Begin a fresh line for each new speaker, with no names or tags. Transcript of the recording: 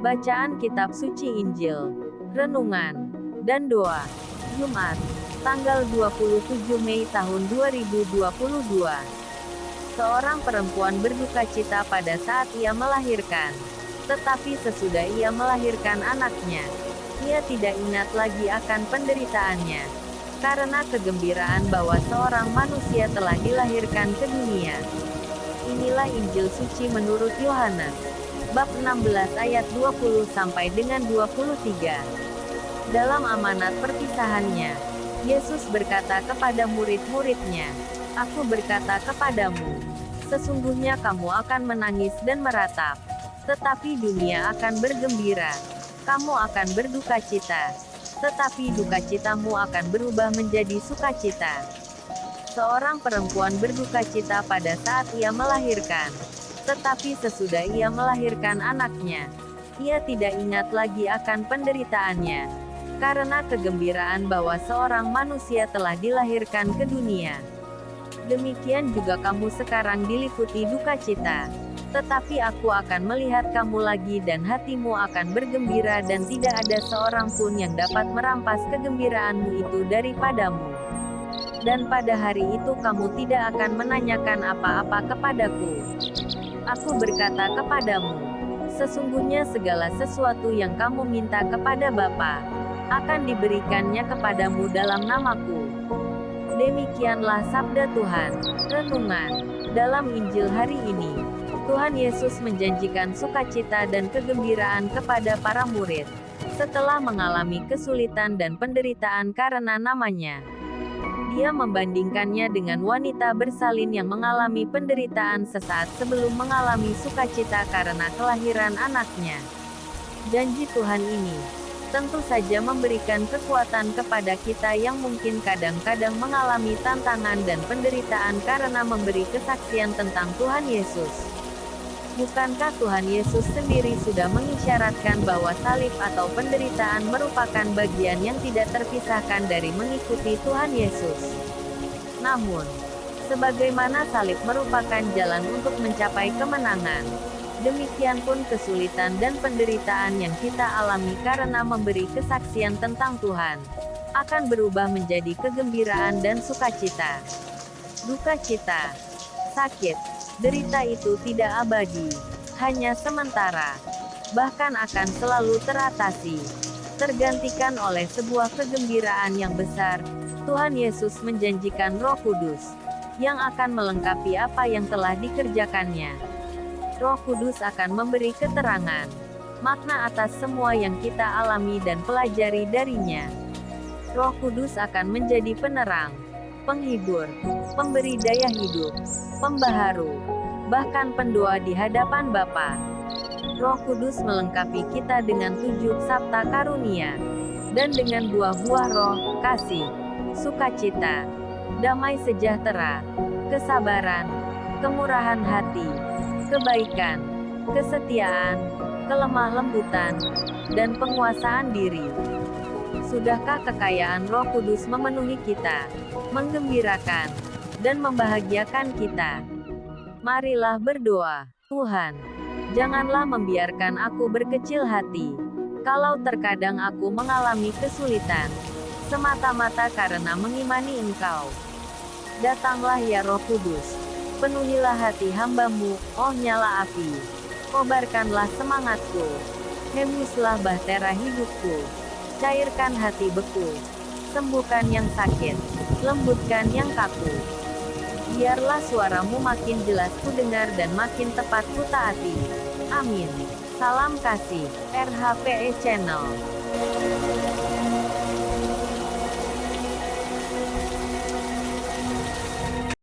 Bacaan Kitab Suci Injil, Renungan, dan Doa, Jumat, tanggal 27 Mei tahun 2022. Seorang perempuan berduka cita pada saat ia melahirkan. Tetapi sesudah ia melahirkan anaknya, ia tidak ingat lagi akan penderitaannya, karena kegembiraan bahwa seorang manusia telah dilahirkan ke dunia. Inilah Injil Suci menurut Yohanes. Bab 16 ayat 20 sampai dengan 23. Dalam amanat perpisahannya, Yesus berkata kepada murid-muridnya, "Aku berkata kepadamu, sesungguhnya kamu akan menangis dan meratap, tetapi dunia akan bergembira. Kamu akan berduka cita, tetapi duka citamu akan berubah menjadi sukacita." Seorang perempuan berduka cita pada saat ia melahirkan. Tetapi sesudah ia melahirkan anaknya, ia tidak ingat lagi akan penderitaannya, karena kegembiraan bahwa seorang manusia telah dilahirkan ke dunia. Demikian juga kamu sekarang diliputi duka cita. Tetapi aku akan melihat kamu lagi dan hatimu akan bergembira dan tidak ada seorang pun yang dapat merampas kegembiraanmu itu daripadamu. Dan pada hari itu kamu tidak akan menanyakan apa-apa kepadaku. Aku berkata kepadamu, sesungguhnya segala sesuatu yang kamu minta kepada Bapa, akan diberikannya kepadamu dalam namaku. Demikianlah sabda Tuhan. Renungan. Dalam Injil hari ini, Tuhan Yesus menjanjikan sukacita dan kegembiraan kepada para murid, setelah mengalami kesulitan dan penderitaan karena namanya. Dia membandingkannya dengan wanita bersalin yang mengalami penderitaan sesaat sebelum mengalami sukacita karena kelahiran anaknya. Janji Tuhan ini tentu saja memberikan kekuatan kepada kita yang mungkin kadang-kadang mengalami tantangan dan penderitaan karena memberi kesaksian tentang Tuhan Yesus. Bukankah Tuhan Yesus sendiri sudah mengisyaratkan bahwa salib atau penderitaan merupakan bagian yang tidak terpisahkan dari mengikuti Tuhan Yesus? Namun, sebagaimana salib merupakan jalan untuk mencapai kemenangan, demikian pun kesulitan dan penderitaan yang kita alami karena memberi kesaksian tentang Tuhan, akan berubah menjadi kegembiraan dan sukacita. Duka cita, sakit, derita itu tidak abadi, hanya sementara, bahkan akan selalu teratasi, tergantikan oleh sebuah kegembiraan yang besar. Tuhan Yesus menjanjikan Roh Kudus, yang akan melengkapi apa yang telah dikerjakannya. Roh Kudus akan memberi keterangan, makna atas semua yang kita alami dan pelajari darinya. Roh Kudus akan menjadi penerang, penghibur, pemberi daya hidup, pembaharu, bahkan pendoa di hadapan Bapa. Roh Kudus melengkapi kita dengan 7 sabta karunia, dan dengan buah-buah roh, kasih, sukacita, damai sejahtera, kesabaran, kemurahan hati, kebaikan, kesetiaan, kelemah lembutan, dan penguasaan diri. Sudahkah kekayaan Roh Kudus memenuhi kita, menggembirakan, dan membahagiakan kita? Marilah berdoa. Tuhan, janganlah membiarkan aku berkecil hati, kalau terkadang aku mengalami kesulitan, semata-mata karena mengimani Engkau. Datanglah ya Roh Kudus, penuhilah hati hamba-Mu, oh nyala api, kobarkanlah semangatku, hembuslah bahtera hidupku, cairkan hati beku, sembuhkan yang sakit, lembutkan yang kaku. Biarlah suaramu makin jelas ku dengar dan makin tepat ku taati. Amin. Salam kasih, RHPE Channel.